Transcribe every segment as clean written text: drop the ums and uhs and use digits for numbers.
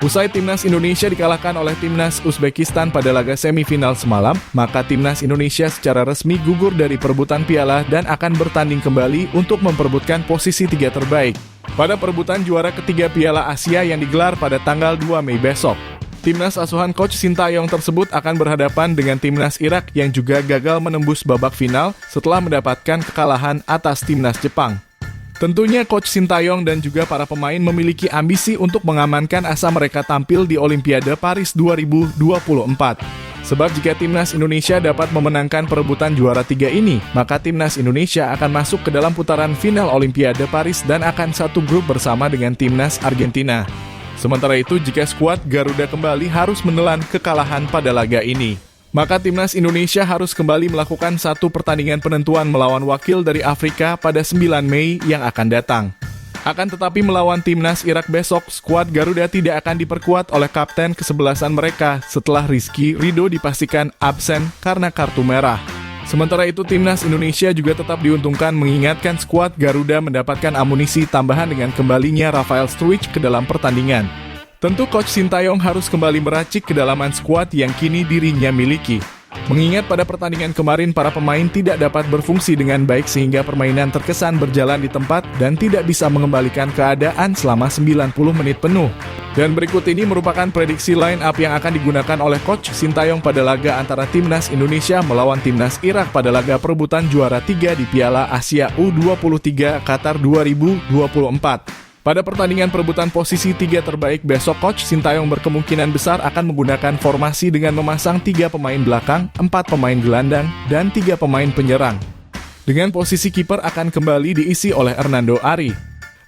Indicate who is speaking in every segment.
Speaker 1: Usai timnas Indonesia dikalahkan oleh timnas Uzbekistan pada laga semifinal semalam, maka timnas Indonesia secara resmi gugur dari perebutan piala dan akan bertanding kembali untuk memperebutkan posisi 3 terbaik pada perebutan juara ketiga Piala Asia yang digelar pada tanggal 2 Mei besok. Timnas asuhan Coach Sintayong tersebut akan berhadapan dengan timnas Irak yang juga gagal menembus babak final setelah mendapatkan kekalahan atas timnas Jepang. Tentunya Coach Sintayong dan juga para pemain memiliki ambisi untuk mengamankan asa mereka tampil di Olimpiade Paris 2024. Sebab jika timnas Indonesia dapat memenangkan perebutan juara 3 ini, maka timnas Indonesia akan masuk ke dalam putaran final Olimpiade Paris dan akan satu grup bersama dengan timnas Argentina. Sementara itu, jika skuad Garuda kembali harus menelan kekalahan pada laga ini, maka timnas Indonesia harus kembali melakukan satu pertandingan penentuan melawan wakil dari Afrika pada 9 Mei yang akan datang. Akan tetapi melawan timnas Irak besok, skuad Garuda tidak akan diperkuat oleh kapten kesebelasan mereka setelah Rizky Ridho dipastikan absen karena kartu merah. Sementara itu, timnas Indonesia juga tetap diuntungkan mengingatkan skuad Garuda mendapatkan amunisi tambahan dengan kembalinya Rafael Struijk ke dalam pertandingan. Tentu Coach Sintayong harus kembali meracik kedalaman skuad yang kini dirinya miliki. Mengingat pada pertandingan kemarin para pemain tidak dapat berfungsi dengan baik sehingga permainan terkesan berjalan di tempat dan tidak bisa mengembalikan keadaan selama 90 menit penuh. Dan berikut ini merupakan prediksi line up yang akan digunakan oleh Coach Sintayong pada laga antara timnas Indonesia melawan timnas Irak pada laga perebutan juara 3 di Piala Asia U23 Qatar 2024. Pada pertandingan perebutan posisi 3 terbaik besok, Coach Sintayong berkemungkinan besar akan menggunakan formasi dengan memasang 3 pemain belakang, 4 pemain gelandang, dan 3 pemain penyerang. Dengan posisi kiper akan kembali diisi oleh Hernando Ari.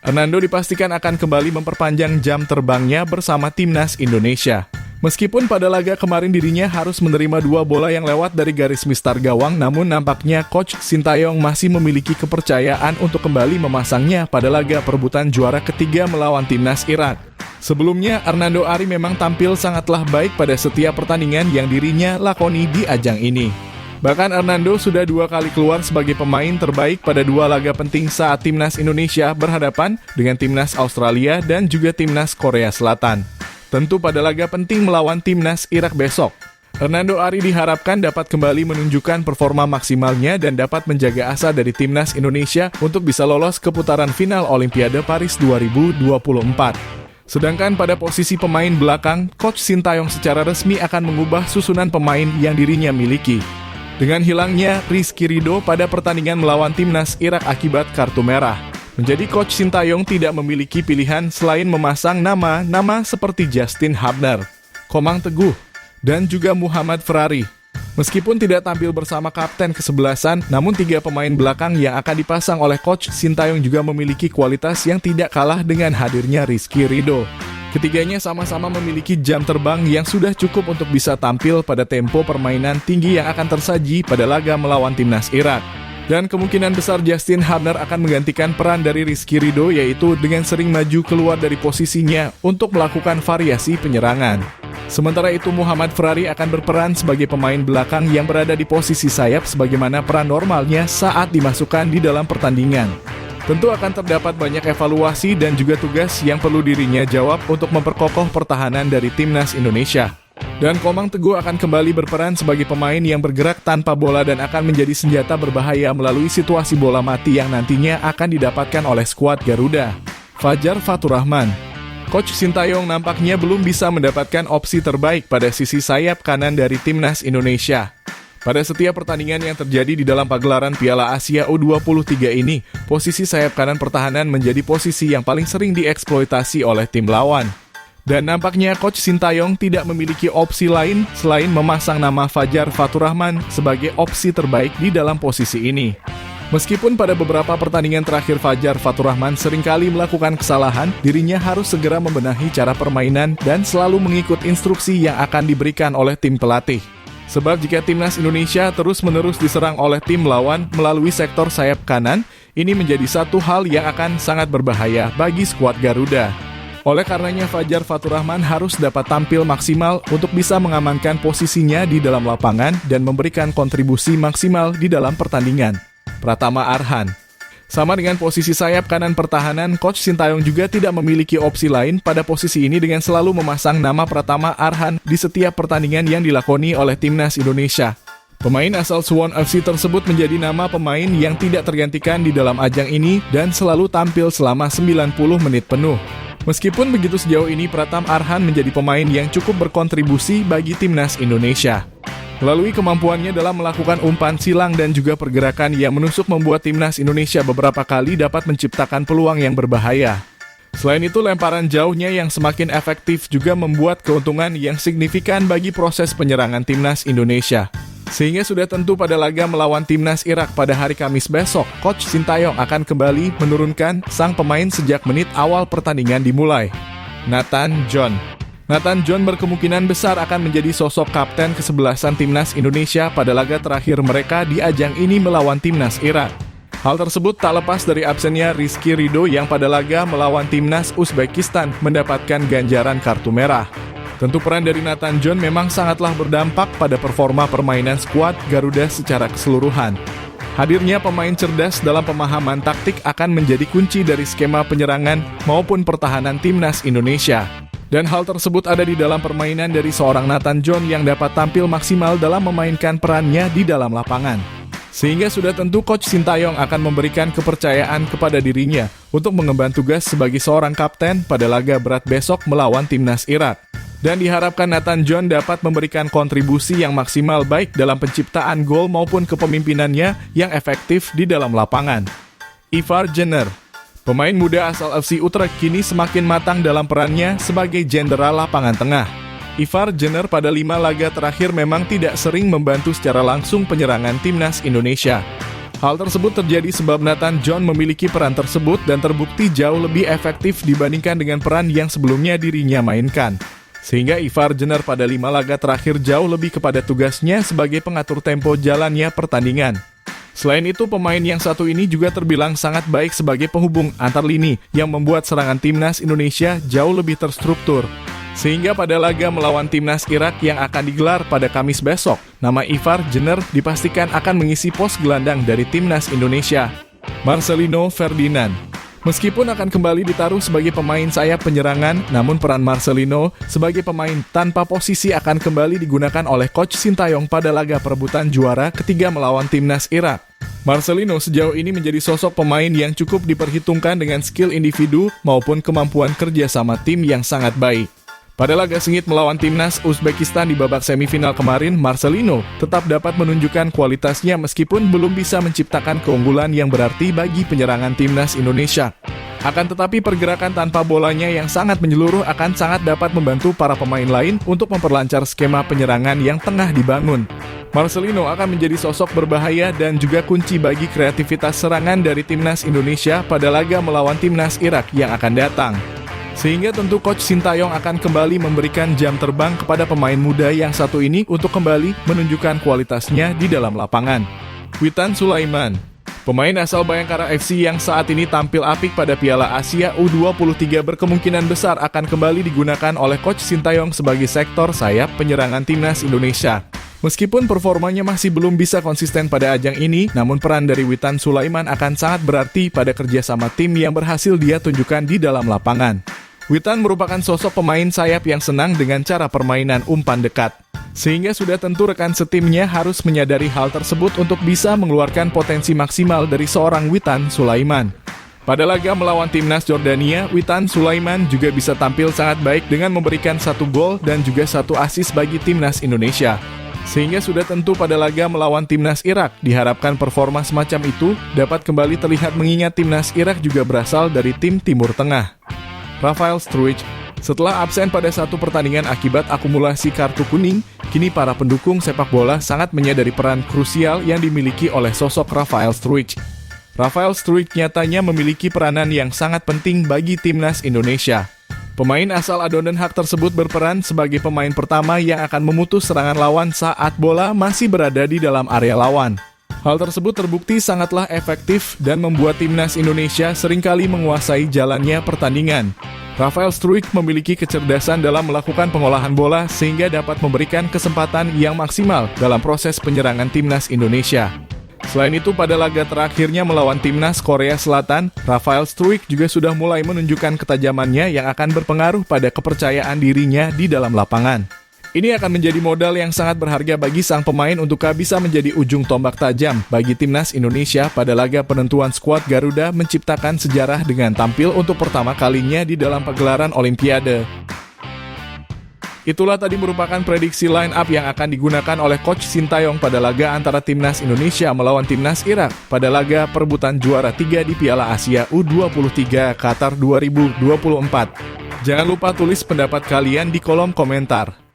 Speaker 1: Hernando dipastikan akan kembali memperpanjang jam terbangnya bersama timnas Indonesia. Meskipun pada laga kemarin dirinya harus menerima 2 bola yang lewat dari garis mistar gawang, namun nampaknya Coach Sintayong masih memiliki kepercayaan untuk kembali memasangnya pada laga perebutan juara ketiga melawan timnas Irak. Sebelumnya, Hernando Ari memang tampil sangatlah baik pada setiap pertandingan yang dirinya lakoni di ajang ini. Bahkan Hernando sudah 2 kali keluar sebagai pemain terbaik pada 2 laga penting saat timnas Indonesia berhadapan dengan timnas Australia dan juga timnas Korea Selatan. Tentu pada laga penting melawan timnas Irak besok, Hernando Ari diharapkan dapat kembali menunjukkan performa maksimalnya dan dapat menjaga asa dari timnas Indonesia untuk bisa lolos ke putaran final Olimpiade Paris 2024. Sedangkan pada posisi pemain belakang, Coach Sintayong secara resmi akan mengubah susunan pemain yang dirinya miliki. Dengan hilangnya Rizky Ridho pada pertandingan melawan timnas Irak akibat kartu merah, menjadi Coach Sintayong tidak memiliki pilihan selain memasang nama-nama seperti Justin Hubner, Komang Teguh, dan juga Muhammad Ferrari. Meskipun tidak tampil bersama kapten kesebelasan, namun 3 pemain belakang yang akan dipasang oleh Coach Sintayong juga memiliki kualitas yang tidak kalah dengan hadirnya Rizky Ridho. Ketiganya sama-sama memiliki jam terbang yang sudah cukup untuk bisa tampil pada tempo permainan tinggi yang akan tersaji pada laga melawan timnas Irak. Dan kemungkinan besar Justin Hubner akan menggantikan peran dari Rizky Ridho, yaitu dengan sering maju keluar dari posisinya untuk melakukan variasi penyerangan. Sementara itu Muhammad Ferrari akan berperan sebagai pemain belakang yang berada di posisi sayap sebagaimana peran normalnya saat dimasukkan di dalam pertandingan. Tentu akan terdapat banyak evaluasi dan juga tugas yang perlu dirinya jawab untuk memperkokoh pertahanan dari timnas Indonesia. Dan Komang Teguh akan kembali berperan sebagai pemain yang bergerak tanpa bola dan akan menjadi senjata berbahaya melalui situasi bola mati yang nantinya akan didapatkan oleh skuad Garuda. Fajar Faturrahman. Coach Sintayong nampaknya belum bisa mendapatkan opsi terbaik pada sisi sayap kanan dari timnas Indonesia. Pada setiap pertandingan yang terjadi di dalam pagelaran Piala Asia U23 ini, posisi sayap kanan pertahanan menjadi posisi yang paling sering dieksploitasi oleh tim lawan. Dan nampaknya Coach Sintayong tidak memiliki opsi lain selain memasang nama Fajar Faturrahman sebagai opsi terbaik di dalam posisi ini. Meskipun pada beberapa pertandingan terakhir Fajar Faturrahman seringkali melakukan kesalahan, dirinya harus segera membenahi cara permainan dan selalu mengikut instruksi yang akan diberikan oleh tim pelatih. Sebab jika timnas Indonesia terus-menerus diserang oleh tim lawan melalui sektor sayap kanan, ini menjadi satu hal yang akan sangat berbahaya bagi skuad Garuda. Oleh karenanya Fajar Faturrahman harus dapat tampil maksimal untuk bisa mengamankan posisinya di dalam lapangan dan memberikan kontribusi maksimal di dalam pertandingan. Pratama Arhan. Sama dengan posisi sayap kanan pertahanan, Coach Sintayong juga tidak memiliki opsi lain pada posisi ini dengan selalu memasang nama Pratama Arhan di setiap pertandingan yang dilakoni oleh Timnas Indonesia. Pemain asal Suwon FC tersebut menjadi nama pemain yang tidak tergantikan di dalam ajang ini dan selalu tampil selama 90 menit penuh. Meskipun begitu, sejauh ini Pratama Arhan menjadi pemain yang cukup berkontribusi bagi Timnas Indonesia. Melalui kemampuannya dalam melakukan umpan silang dan juga pergerakan yang menusuk membuat Timnas Indonesia beberapa kali dapat menciptakan peluang yang berbahaya. Selain itu, lemparan jauhnya yang semakin efektif juga membuat keuntungan yang signifikan bagi proses penyerangan Timnas Indonesia. Sehingga sudah tentu pada laga melawan Timnas Irak pada hari Kamis besok, Coach Sintayong akan kembali menurunkan sang pemain sejak menit awal pertandingan dimulai, Nathan John. Nathan John berkemungkinan besar akan menjadi sosok kapten kesebelasan Timnas Indonesia pada laga terakhir mereka di ajang ini melawan Timnas Irak. Hal tersebut tak lepas dari absennya Rizky Ridho yang pada laga melawan Timnas Uzbekistan mendapatkan ganjaran kartu merah. Tentu peran dari Nathan John memang sangatlah berdampak pada performa permainan skuad Garuda secara keseluruhan. Hadirnya pemain cerdas dalam pemahaman taktik akan menjadi kunci dari skema penyerangan maupun pertahanan Timnas Indonesia. Dan hal tersebut ada di dalam permainan dari seorang Nathan John yang dapat tampil maksimal dalam memainkan perannya di dalam lapangan. Sehingga sudah tentu Coach Sintayong akan memberikan kepercayaan kepada dirinya untuk mengemban tugas sebagai seorang kapten pada laga berat besok melawan Timnas Irak. Dan diharapkan Nathan John dapat memberikan kontribusi yang maksimal baik dalam penciptaan gol maupun kepemimpinannya yang efektif di dalam lapangan. Ivar Jenner, pemain muda asal FC Utrecht kini semakin matang dalam perannya sebagai jenderal lapangan tengah. Ivar Jenner pada 5 laga terakhir memang tidak sering membantu secara langsung penyerangan Timnas Indonesia. Hal tersebut terjadi sebab Nathan John memiliki peran tersebut dan terbukti jauh lebih efektif dibandingkan dengan peran yang sebelumnya dirinya mainkan. Sehingga Ivar Jenner pada 5 laga terakhir jauh lebih kepada tugasnya sebagai pengatur tempo jalannya pertandingan. Selain itu, pemain yang satu ini juga terbilang sangat baik sebagai penghubung antar lini yang membuat serangan Timnas Indonesia jauh lebih terstruktur. Sehingga pada laga melawan Timnas Irak yang akan digelar pada Kamis besok, nama Ivar Jenner dipastikan akan mengisi pos gelandang dari Timnas Indonesia. Marcelino Ferdinand, meskipun akan kembali ditaruh sebagai pemain sayap penyerangan, namun peran Marcelino sebagai pemain tanpa posisi akan kembali digunakan oleh Coach Sintayong pada laga perebutan juara ketiga melawan Timnas Irak. Marcelino sejauh ini menjadi sosok pemain yang cukup diperhitungkan dengan skill individu maupun kemampuan kerjasama tim yang sangat baik. Pada laga sengit melawan Timnas Uzbekistan di babak semifinal kemarin, Marcelino tetap dapat menunjukkan kualitasnya meskipun belum bisa menciptakan keunggulan yang berarti bagi penyerangan Timnas Indonesia. Akan tetapi pergerakan tanpa bolanya yang sangat menyeluruh akan sangat dapat membantu para pemain lain untuk memperlancar skema penyerangan yang tengah dibangun. Marcelino akan menjadi sosok berbahaya dan juga kunci bagi kreativitas serangan dari Timnas Indonesia pada laga melawan Timnas Irak yang akan datang. Sehingga tentu Coach Sintayong akan kembali memberikan jam terbang kepada pemain muda yang satu ini untuk kembali menunjukkan kualitasnya di dalam lapangan. Witan Sulaiman, pemain asal Bayangkara FC yang saat ini tampil apik pada Piala Asia U23 berkemungkinan besar akan kembali digunakan oleh Coach Sintayong sebagai sektor sayap penyerangan Timnas Indonesia. Meskipun performanya masih belum bisa konsisten pada ajang ini, namun peran dari Witan Sulaiman akan sangat berarti pada kerjasama tim yang berhasil dia tunjukkan di dalam lapangan. Witan merupakan sosok pemain sayap yang senang dengan cara permainan umpan dekat. Sehingga sudah tentu rekan setimnya harus menyadari hal tersebut untuk bisa mengeluarkan potensi maksimal dari seorang Witan Sulaiman. Pada laga melawan Timnas Jordania, Witan Sulaiman juga bisa tampil sangat baik dengan memberikan 1 gol dan juga 1 assist bagi Timnas Indonesia. Sehingga sudah tentu pada laga melawan Timnas Irak, diharapkan performa semacam itu dapat kembali terlihat mengingat Timnas Irak juga berasal dari tim Timur Tengah. Rafael Struijk, setelah absen pada 1 pertandingan akibat akumulasi kartu kuning, kini para pendukung sepak bola sangat menyadari peran krusial yang dimiliki oleh sosok Rafael Struijk. Rafael Struijk nyatanya memiliki peranan yang sangat penting bagi Timnas Indonesia. Pemain asal Adon Den Haag tersebut berperan sebagai pemain pertama yang akan memutus serangan lawan saat bola masih berada di dalam area lawan. Hal tersebut terbukti sangatlah efektif dan membuat Timnas Indonesia seringkali menguasai jalannya pertandingan. Rafael Struijk memiliki kecerdasan dalam melakukan pengolahan bola sehingga dapat memberikan kesempatan yang maksimal dalam proses penyerangan Timnas Indonesia. Selain itu, pada laga terakhirnya melawan timnas Korea Selatan, Rafael Struijk juga sudah mulai menunjukkan ketajamannya yang akan berpengaruh pada kepercayaan dirinya di dalam lapangan. Ini akan menjadi modal yang sangat berharga bagi sang pemain untuk bisa menjadi ujung tombak tajam bagi timnas Indonesia pada laga penentuan skuad Garuda menciptakan sejarah dengan tampil untuk pertama kalinya di dalam pagelaran Olimpiade. Itulah tadi merupakan prediksi line up yang akan digunakan oleh Coach Sintayong pada laga antara timnas Indonesia melawan timnas Irak pada laga perebutan juara 3 di Piala Asia U23 Qatar 2024. Jangan lupa tulis pendapat kalian di kolom komentar.